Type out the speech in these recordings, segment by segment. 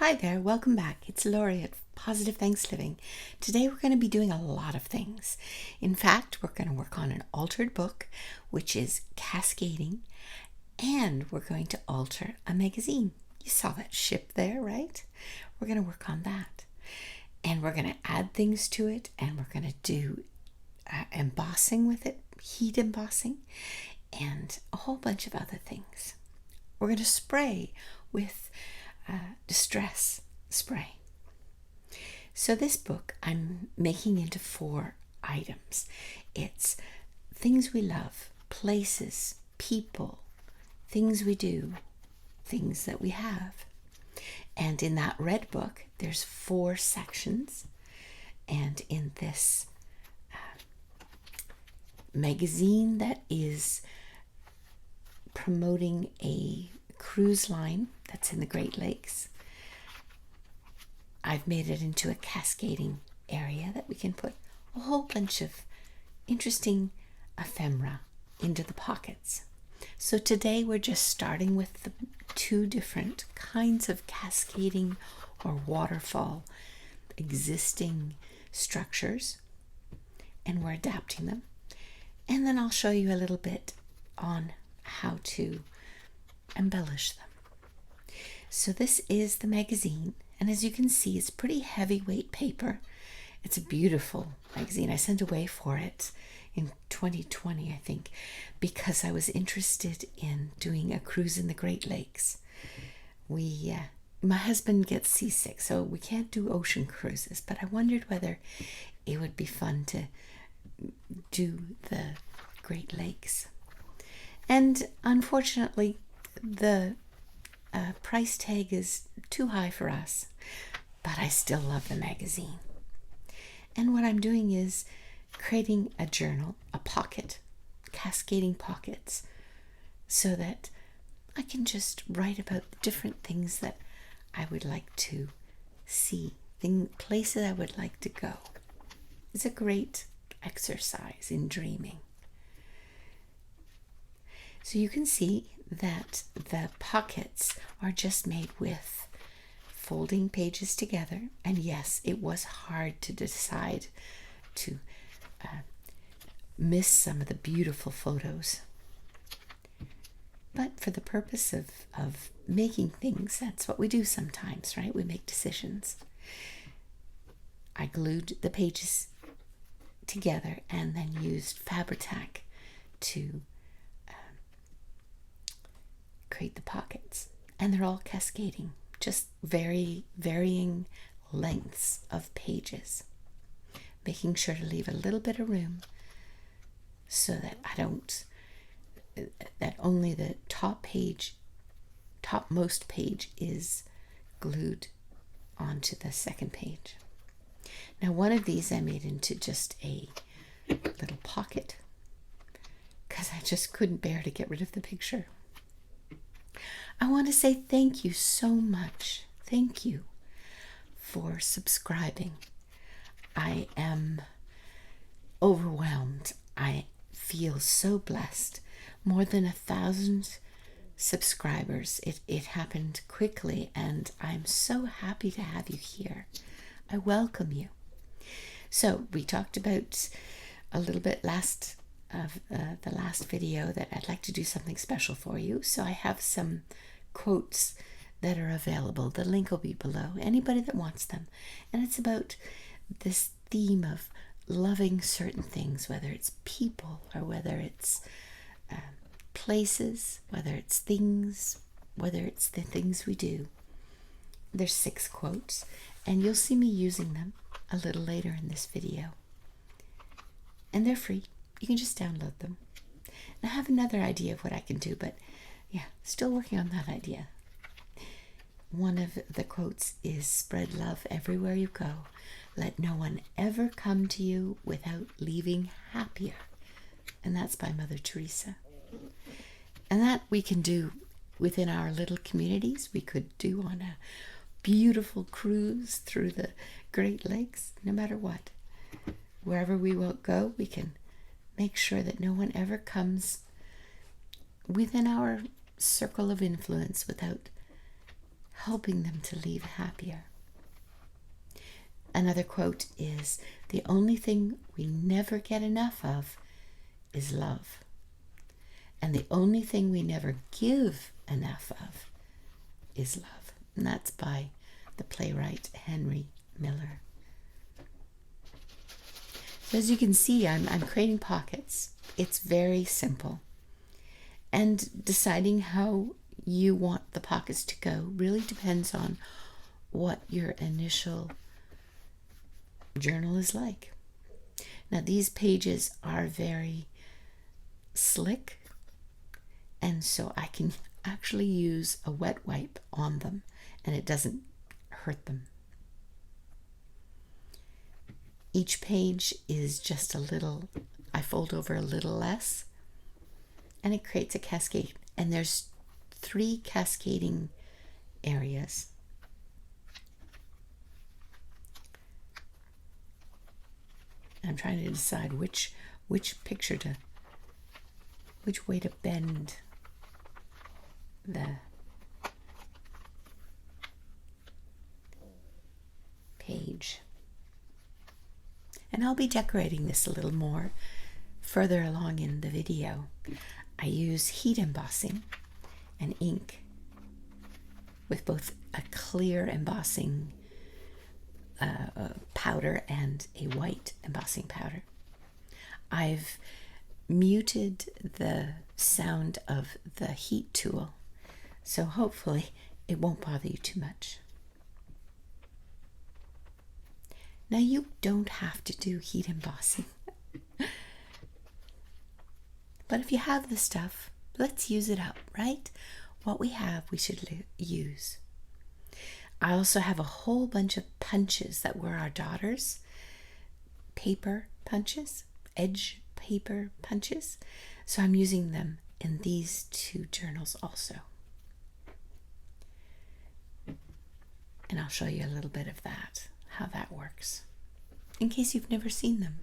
Hi there, welcome back. It's Lori at Positive Thanks Living. Today we're going to be doing a lot of things. In fact, we're going to work on an altered book, which is cascading, and we're going to alter a magazine. You saw that ship there, right? We're going to work on that. And we're going to add things to it, and we're going to do embossing with it, heat embossing, and a whole bunch of other things. We're going to spray with distress spray. So this book I'm making into 4 items. It's things we love, places, people, things we do, things that we have. And in that red book, there's 4 sections. And in this magazine that is promoting a cruise line that's in the Great Lakes, I've made it into a cascading area that we can put a whole bunch of interesting ephemera into the pockets. So today we're just starting with the 2 different kinds of cascading or waterfall existing structures, and we're adapting them. And then I'll show you a little bit on how to embellish them. So this is the magazine, and as you can see, it's pretty heavyweight paper. It's a beautiful magazine. I sent away for it in 2020, I think, because I was interested in doing a cruise in the Great Lakes. My husband gets seasick, so we can't do ocean cruises, but I wondered whether it would be fun to do the Great Lakes. And unfortunately, the price tag is too high for us, but I still love the magazine. And what I'm doing is creating a journal, a pocket, cascading pockets, so that I can just write about the different things that I would like to see, places I would like to go. It's a great exercise in dreaming. So you can see that the pockets are just made with folding pages together. And yes, it was hard to decide to miss some of the beautiful photos. But for the purpose of making things, that's what we do sometimes, right? We make decisions. I glued the pages together and then used Fabri-Tac to create the pockets, and they're all cascading, just varying lengths of pages, making sure to leave a little bit of room so that that only the topmost page is glued onto the second page. Now one of these I made into just a little pocket because I just couldn't bear to get rid of the picture. I want to say thank you so much. Thank you for subscribing. I am overwhelmed. I feel so blessed. More than 1,000 subscribers. It happened quickly, and I'm so happy to have you here. I welcome you. So we talked about a little bit the last video that I'd like to do something special for you. So I have some quotes that are available. The link will be below. Anybody that wants them. And it's about this theme of loving certain things, whether it's people or whether it's places, whether it's things, whether it's the things we do. There's 6 quotes, and you'll see me using them a little later in this video. And they're free. You can just download them. And I have another idea of what I can do, but yeah, still working on that idea. One of the quotes is, "Spread love everywhere you go. Let no one ever come to you without leaving happier." And that's by Mother Teresa. And that we can do within our little communities. We could do on a beautiful cruise through the Great Lakes, no matter what. Wherever we will go, we can make sure that no one ever comes within our circle of influence without helping them to leave happier. Another quote is, "The only thing we never get enough of is love. And the only thing we never give enough of is love." And that's by the playwright Henry Miller. So as you can see, I'm creating pockets. It's very simple. And deciding how you want the pockets to go really depends on what your initial journal is like. Now these pages are very slick, and so I can actually use a wet wipe on them and it doesn't hurt them. Each page is just a little, I fold over a little less, and it creates a cascade. And there's 3 cascading areas. I'm trying to decide which picture to, which way to bend the page. And I'll be decorating this a little more further along in the video. I use heat embossing and ink with both a clear embossing powder and a white embossing powder. I've muted the sound of the heat tool, so hopefully it won't bother you too much. Now you don't have to do heat embossing, but if you have the stuff, let's use it up, right? What we have, we should use. I also have a whole bunch of punches that were our daughter's paper punches, edge paper punches. So I'm using them in these 2 journals also. And I'll show you a little bit of that, how that works, in case you've never seen them.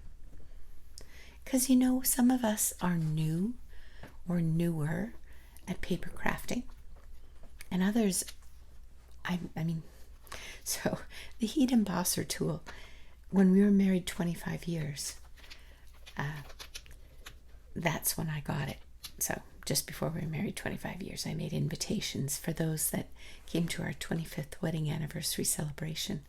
Because you know, some of us are new or newer at paper crafting, and others, I mean, so the heat embosser tool, when we were married 25 years, that's when I got it. So just before we were married 25 years, I made invitations for those that came to our 25th wedding anniversary celebration.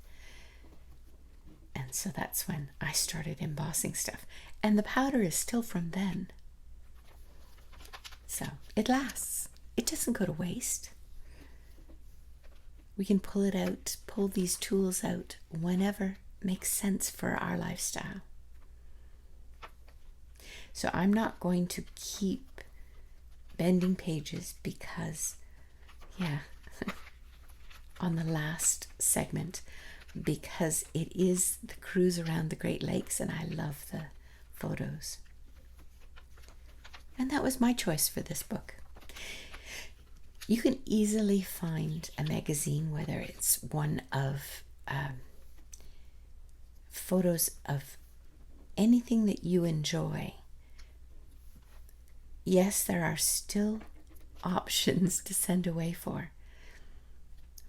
And so that's when I started embossing stuff. And the powder is still from then. So it lasts. It doesn't go to waste. We can pull it out, pull these tools out whenever makes sense for our lifestyle. So I'm not going to keep bending pages because, yeah, on the last segment, because it is the cruise around the Great Lakes and I love the photos. And that was my choice for this book. You can easily find a magazine, whether it's one of photos of anything that you enjoy. Yes, there are still options to send away for.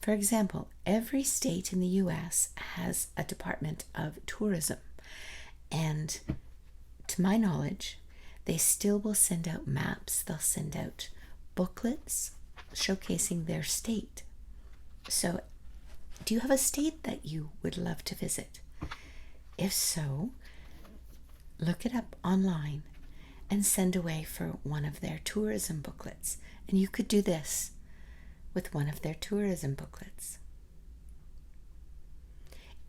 For example, every state in the US has a Department of Tourism, and to my knowledge, they still will send out maps, they'll send out booklets showcasing their state. So, do you have a state that you would love to visit? If so, look it up online and send away for one of their tourism booklets. And you could do this with one of their tourism booklets.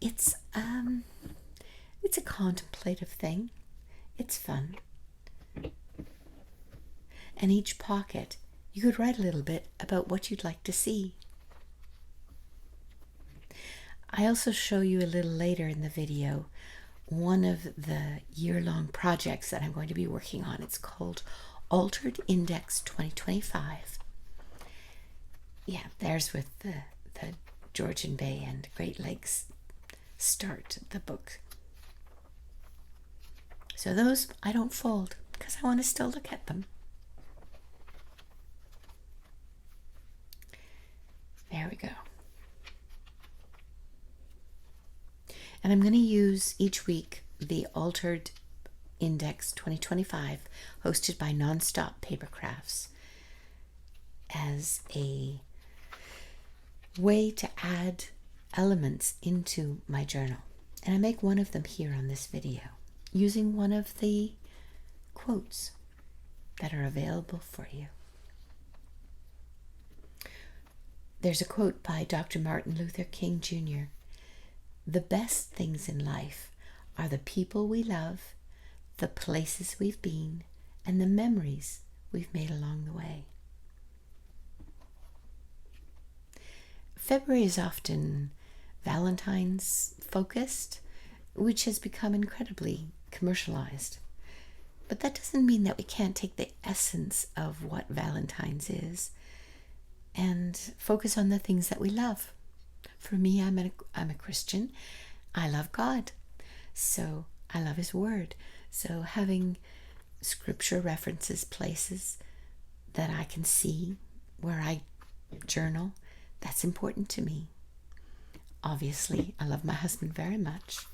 It's a contemplative thing. It's fun. And each pocket, you could write a little bit about what you'd like to see. I also show you a little later in the video one of the year-long projects that I'm going to be working on. It's called Altered Index 2025. Yeah, there's with the Georgian Bay and Great Lakes start the book. So those I don't fold because I want to still look at them. There we go. And I'm going to use each week the Altered Index 2025 hosted by NonStopPapercrafts as a way to add elements into my journal. And I make one of them here on this video using one of the quotes that are available for you. There's a quote by Dr. Martin Luther King Jr. "The best things in life are the people we love, the places we've been, and the memories we've made along the way." February is often Valentine's focused, which has become incredibly commercialized. But that doesn't mean that we can't take the essence of what Valentine's is and focus on the things that we love. For me, I'm a Christian. I love God. So I love His Word. So having scripture references, places that I can see where I journal, that's important to me. Obviously, I love my husband very much.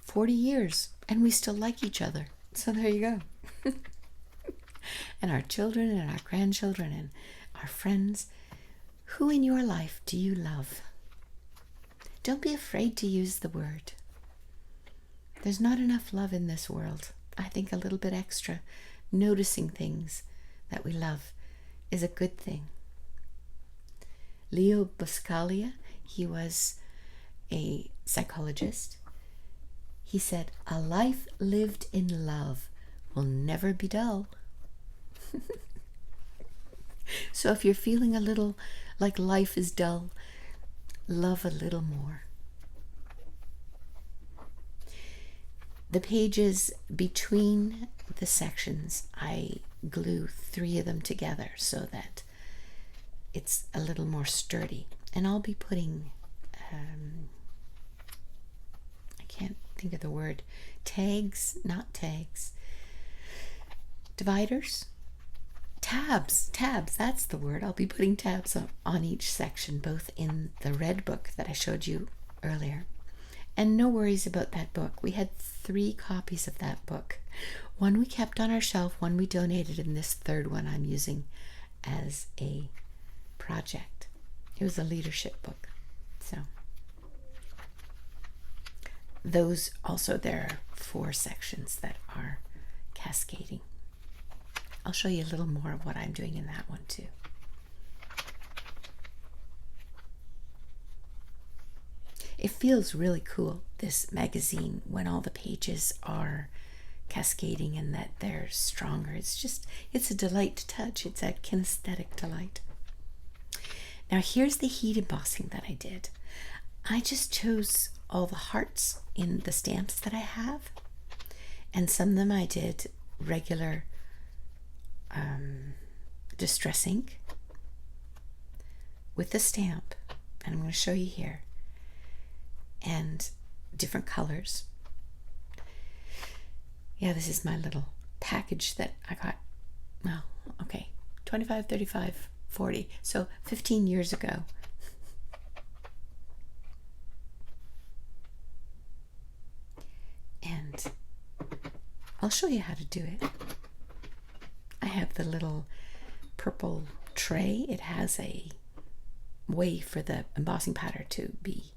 40 years, and we still like each other. So there you go. And our children and our grandchildren and our friends. Who in your life do you love? Don't be afraid to use the word. There's not enough love in this world. I think a little bit extra, noticing things that we love, is a good thing. Leo Buscaglia, he was a psychologist. He said, "A life lived in love will never be dull." So if you're feeling a little like life is dull, love a little more. The pages between the sections, I glue 3 of them together so that it's a little more sturdy. And I'll be putting, I can't think of the word, not tags, dividers, tabs, that's the word. I'll be putting tabs on each section, both in the red book that I showed you earlier. And no worries about that book. We had 3 copies of that book. One we kept on our shelf, one we donated, and this 3rd one I'm using as a project. It was a leadership book. So those also, there are 4 sections that are cascading. I'll show you a little more of what I'm doing in that one too. It feels really cool, this magazine, when all the pages are cascading and that they're stronger. It's a delight to touch. It's a kinesthetic delight. Now here's the heat embossing that I did. I just chose all the hearts in the stamps that I have, and some of them I did regular distress ink with the stamp, and I'm going to show you here, and different colors. Yeah, this is my little package that I got, well, okay, 25, 35, 40, so 15 years ago. And I'll show you how to do it. I have the little purple tray. It has a way for the embossing powder to be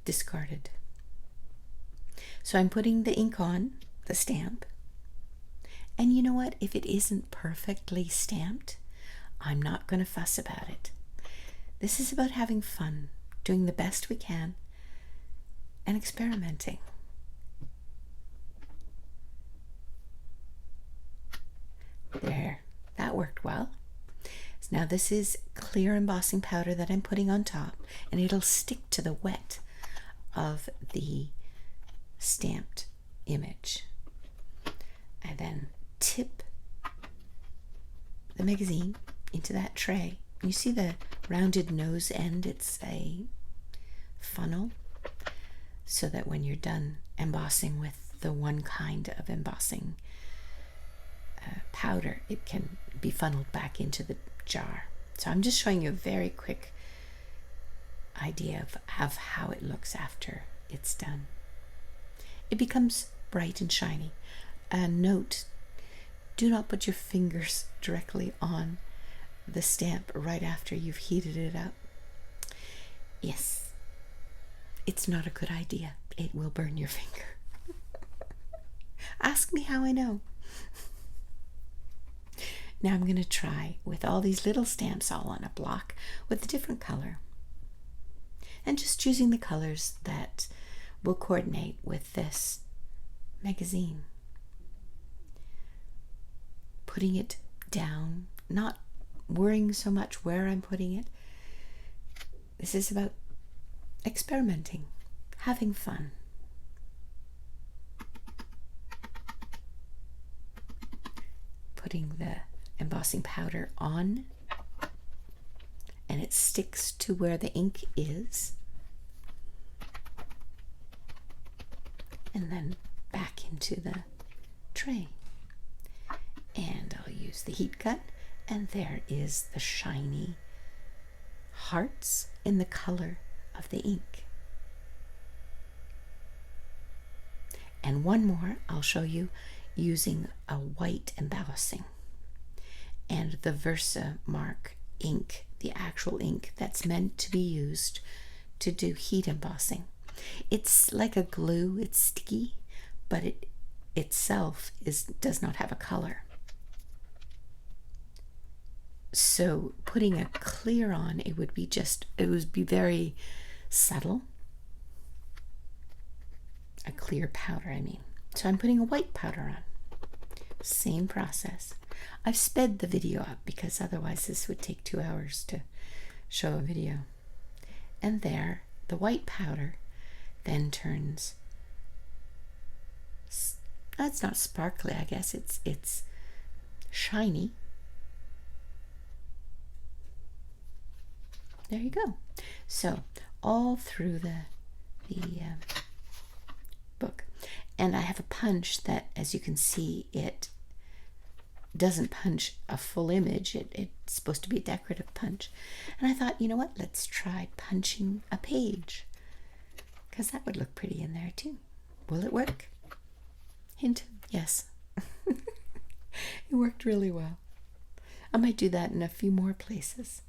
discarded. So I'm putting the ink on the stamp. And you know what? If it isn't perfectly stamped, I'm not going to fuss about it. This is about having fun, doing the best we can, and experimenting. There, that worked well. So now this is clear embossing powder that I'm putting on top, and it'll stick to the wet of the stamped image. I then tip the magazine into that tray. You see the rounded nose end? It's a funnel, so that when you're done embossing with the one kind of embossing powder, it can be funneled back into the jar. So I'm just showing you a very quick idea of how it looks after it's done. It becomes bright and shiny. Note, do not put your fingers directly on the stamp right after you've heated it up. Yes, it's not a good idea. It will burn your finger. Ask me how I know. Now I'm going to try with all these little stamps all on a block with a different color. And just choosing the colors that will coordinate with this magazine. Putting it down, not worrying so much where I'm putting it. This is about experimenting, having fun. Putting the embossing powder on, and it sticks to where the ink is, and then back into the tray. And I'll use the heat gun, and there is the shiny hearts in the color of the ink. And one more I'll show you using a white embossing and the Versamark ink, the actual ink that's meant to be used to do heat embossing. It's like a glue, it's sticky, but it itself does not have a color. So putting a clear on, it would be very subtle. A clear powder, I mean. So I'm putting a white powder on. Same process. I've sped the video up because otherwise this would take 2 hours to show a video. And there, the white powder then turns, it's not sparkly, I guess, it's shiny. There you go. So all through the book. And I have a punch that, as you can see, it doesn't punch a full image. It's supposed to be a decorative punch. And I thought, you know what? Let's try punching a page, because that would look pretty in there too. Will it work? Hint, yes. It worked really well. I might do that in a few more places.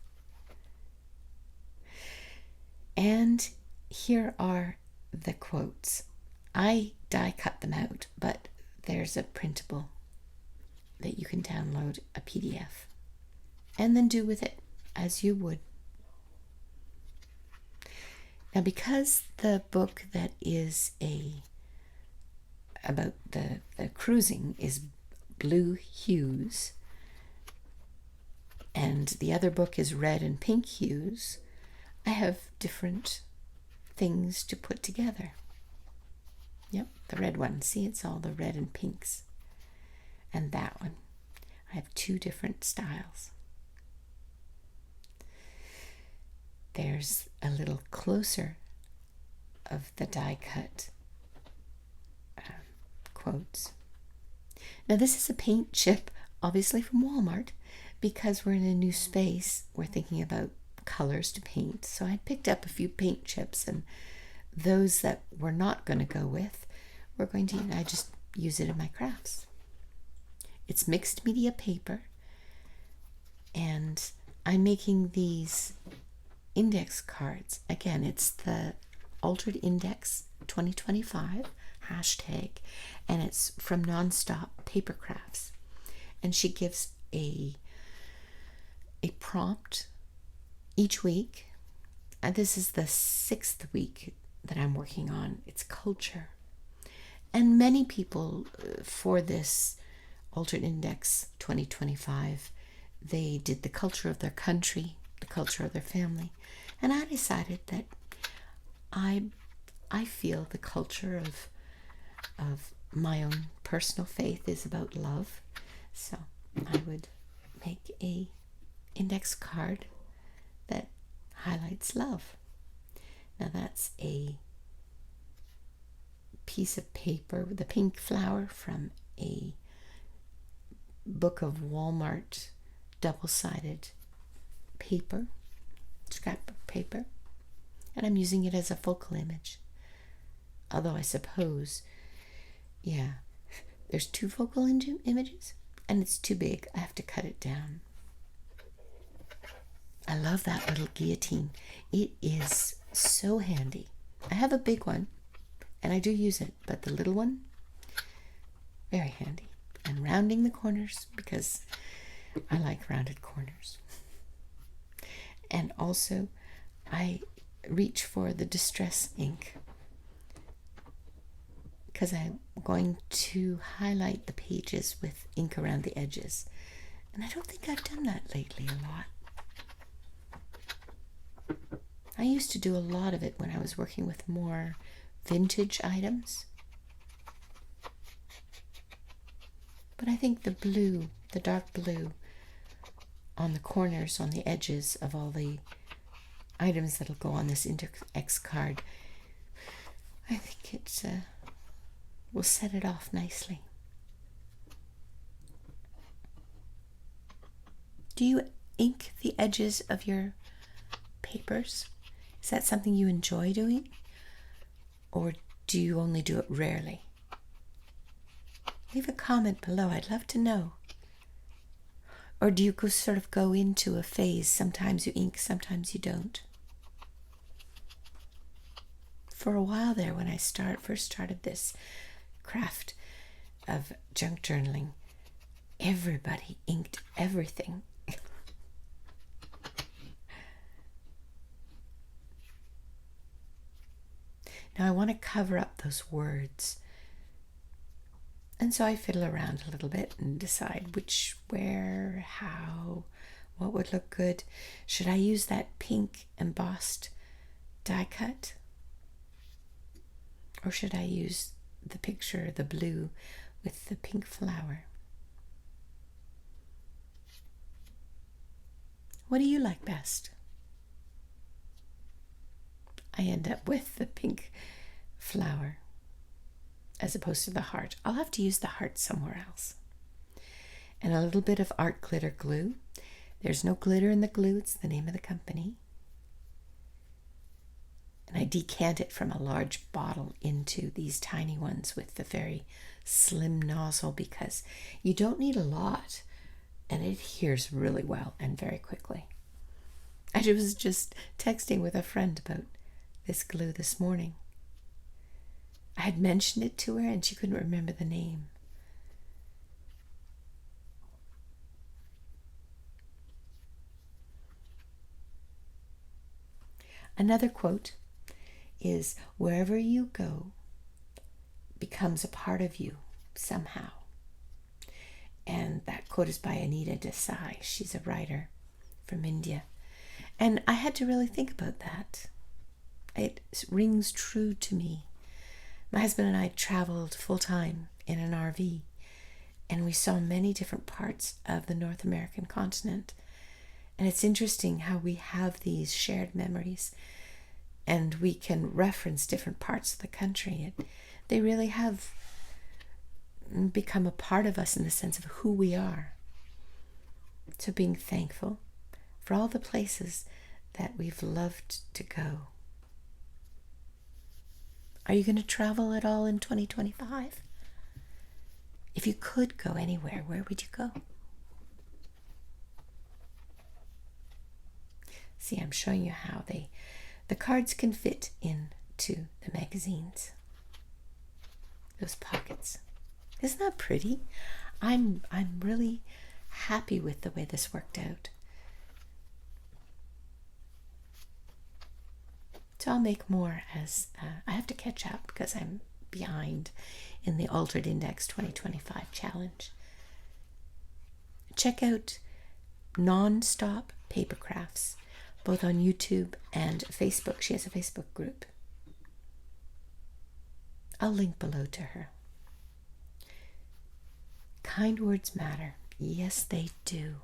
And here are the quotes. I die cut them out, but there's a printable that you can download, a PDF, and then do with it as you would. Now, because the book that is about the cruising is blue hues, and the other book is red and pink hues, I have different things to put together. Yep, the red one. See, it's all the red and pinks. And that one. I have 2 different styles. There's a little closer of the die cut quotes. Now this is a paint chip, obviously from Walmart, because we're in a new space. We're thinking about colors to paint. So I picked up a few paint chips, and those that we're not going to go with, I just use it in my crafts. It's mixed media paper, and I'm making these index cards. Again, it's the Altered Index 2025 hashtag, and it's from NonStopPapercrafts. And she gives a prompt each week. And this is the 6th week that I'm working on. It's culture. And many people for this Altered Index 2025, they did the culture of their country, the culture of their family. And I decided that I feel the culture of my own personal faith is about love. So I would make a index card that highlights love. Now that's a piece of paper with a pink flower from a book of Walmart double-sided paper, scrapbook paper. And I'm using it as a focal image. Although I suppose, yeah, there's 2 focal images and it's too big. I have to cut it down. I love that little guillotine. It is so handy. I have a big one and I do use it, but the little one, very handy. And rounding the corners because I like rounded corners. And also I reach for the distress ink because I'm going to highlight the pages with ink around the edges. And I don't think I've done that lately a lot. I used to do a lot of it when I was working with more vintage items. But I think the blue, the dark blue on the corners, on the edges of all the items that'll go on this Index card, I think it will set it off nicely. Do you ink the edges of your papers? Is that something you enjoy doing? Or do you only do it rarely? Leave a comment below. I'd love to know. Or do you sort of go into a phase? Sometimes you ink, sometimes you don't. For a while there, when I first started this craft of junk journaling, everybody inked everything. Now I want to cover up those words. And so I fiddle around a little bit and decide which, where, how, what would look good. Should I use that pink embossed die cut? Or should I use the picture, the blue, with the pink flower? What do you like best? I end up with the pink flower as opposed to the heart. I'll have to use the heart somewhere else. And a little bit of art glitter glue. There's no glitter in the glue, it's the name of the company. And I decant it from a large bottle into these tiny ones with the very slim nozzle because you don't need a lot and it adheres really well and very quickly. I was just texting with a friend about this glue this morning. I had mentioned it to her and she couldn't remember the name. Another quote is, wherever you go becomes a part of you somehow. And that quote is by Anita Desai. She's a writer from India. And I had to really think about that. It rings true to me. My husband and I traveled full-time in an RV, and we saw many different parts of the North American continent. And it's interesting how we have these shared memories, and we can reference different parts of the country. They really have become a part of us in the sense of who we are. So being thankful for all the places that we've loved to go. Are you going to travel at all in 2025? If you could go anywhere, where would you go? See, I'm showing you how the cards can fit into the magazines. Those pockets. Isn't that pretty? I'm really happy with the way this worked out. So I'll make more as I have to catch up because I'm behind in the Altered Index 2025 challenge. Check out NonStopPapercrafts, both on YouTube and Facebook. She has a Facebook group. I'll link below to her. Kind words matter. Yes, they do.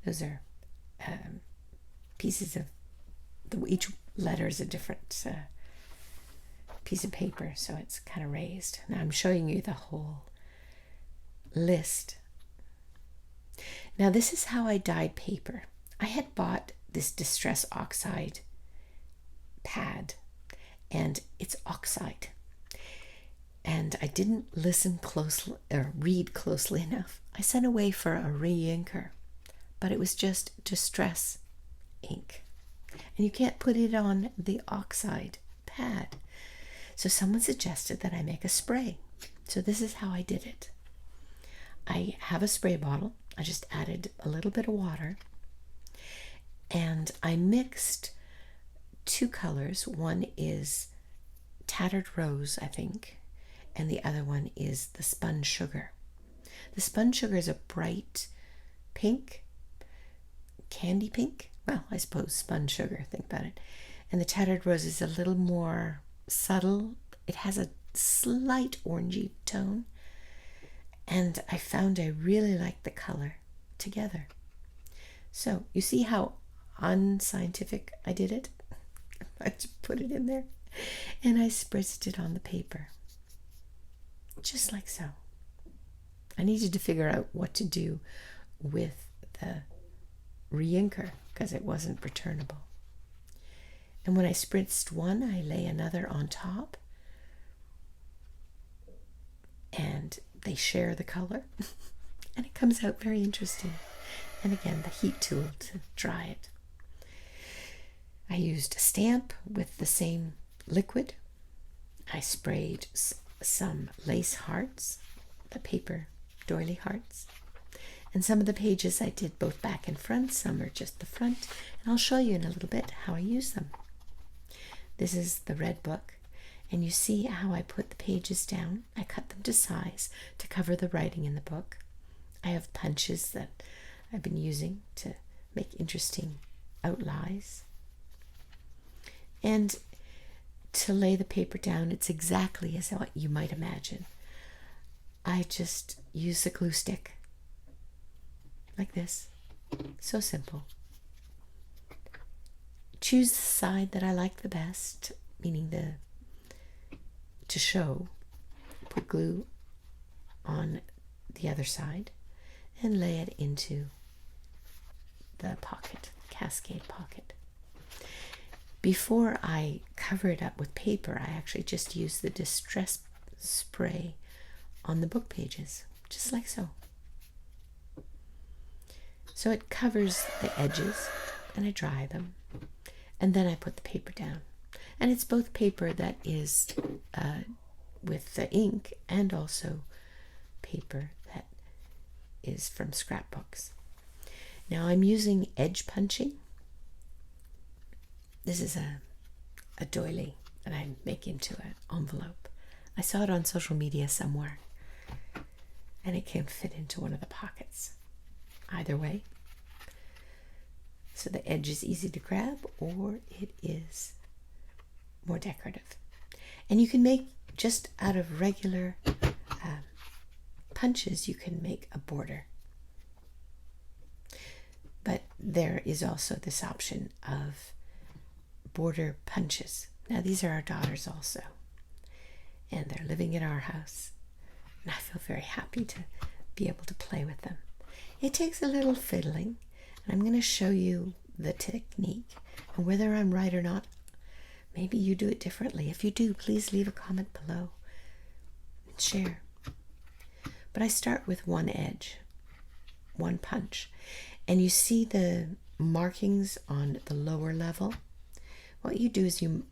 Those are pieces of each letter is a different piece of paper, so it's kind of raised. Now I'm showing you the whole list. Now this is how I dyed paper. I had bought this Distress Oxide pad, and it's oxide. And I didn't listen closely or read closely enough. I sent away for a re-inker, but it was just Distress ink. And you can't put it on the oxide pad. So someone suggested that I make a spray. So this is how I did it. I have a spray bottle. I just added a little bit of water, and I mixed two colors. One is Tattered Rose, I think, and the other one is the Spun Sugar. The Spun Sugar is a bright pink, candy pink. Well, I suppose Spun Sugar, think about it. And the Tattered Rose is a little more subtle. It has a slight orangey tone. And I found I really liked the color together. So you see how unscientific I did it? I just put it in there and I spritzed it on the paper. Just like so. I needed to figure out what to do with the re-inker because it wasn't returnable. And when I spritzed one, I lay another on top, and they share the color, and it comes out very interesting. And again, the heat tool to dry it. I used a stamp with the same liquid. I sprayed some lace hearts, the paper doily hearts. And some of the pages I did both back and front, some are just the front, and I'll show you in a little bit how I use them. This is the red book, and you see how I put the pages down. I cut them to size to cover the writing in the book. I have punches that I've been using to make interesting outlines. And to lay the paper down, it's exactly as what you might imagine. I just use a glue stick, like this. So simple. Choose the side that I like the best, meaning to show. Put glue on the other side and lay it into the pocket, cascade pocket. Before I cover it up with paper, I actually just use the Distress spray on the book pages, just like so. So it covers the edges, and I dry them, and then I put the paper down. And it's both paper that is with the ink and also paper that is from scrapbooks. Now I'm using edge punching. This is a doily that I make into an envelope. I saw it on social media somewhere, and it can fit into one of the pockets. Either way. So the edge is easy to grab, or it is more decorative. And you can make, just out of regular punches, you can make a border. But there is also this option of border punches. Now these are our daughters also, and they're living at our house, and I feel very happy to be able to play with them. It takes a little fiddling, and I'm going to show you the technique, and whether I'm right or not, maybe you do it differently. If you do, please leave a comment below and share. But I start with one edge, one punch, and you see the markings on the lower level. What you do is you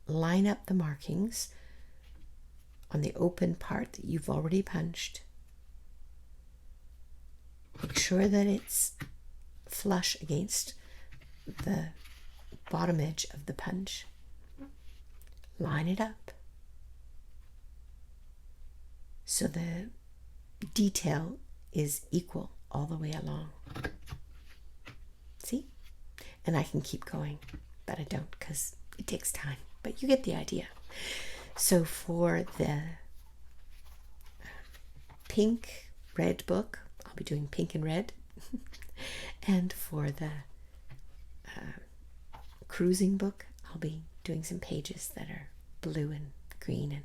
line up the markings on the open part that you've already punched. Make sure that it's flush against the bottom edge of the punch. Line it up so the detail is equal all the way along. See? And I can keep going, but I don't because it takes time. But you get the idea. So for the pink red book, I'll be doing pink and red. And for the cruising book, I'll be doing some pages that are blue and green and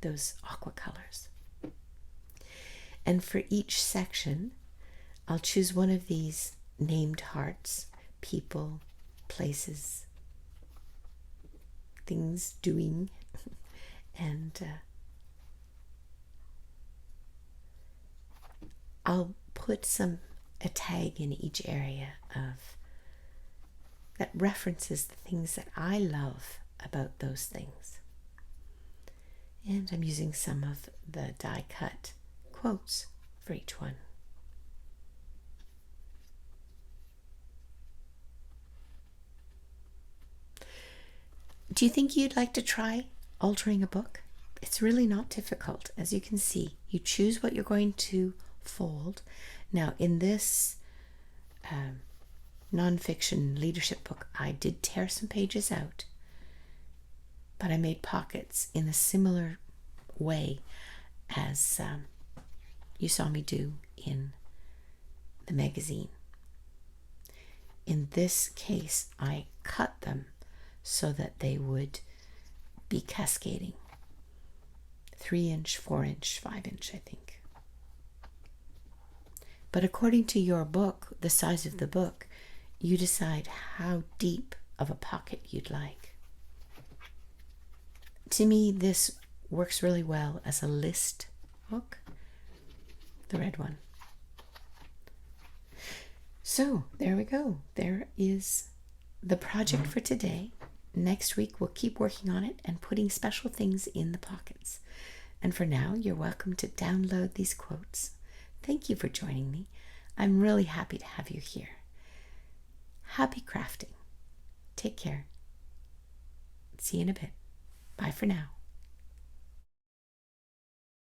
those aqua colors. And for each section, I'll choose one of these named hearts, people, places, things doing, and I'll put a tag in each area that references the things that I love about those things. And I'm using some of the die cut quotes for each one. Do you think you'd like to try altering a book? It's really not difficult. As you can see, you choose what you're going to fold. Now, in this nonfiction leadership book, I did tear some pages out, but I made pockets in a similar way as you saw me do in the magazine. In this case, I cut them so that they would be cascading. 3-inch, 4-inch, 5-inch, I think. But according to your book, the size of the book, you decide how deep of a pocket you'd like. To me, this works really well as a list book, the red one. So there we go. There is the project for today. Next week, we'll keep working on it and putting special things in the pockets. And for now, you're welcome to download these quotes. Thank you for joining me. I'm really happy to have you here. Happy crafting. Take care. See you in a bit. Bye for now.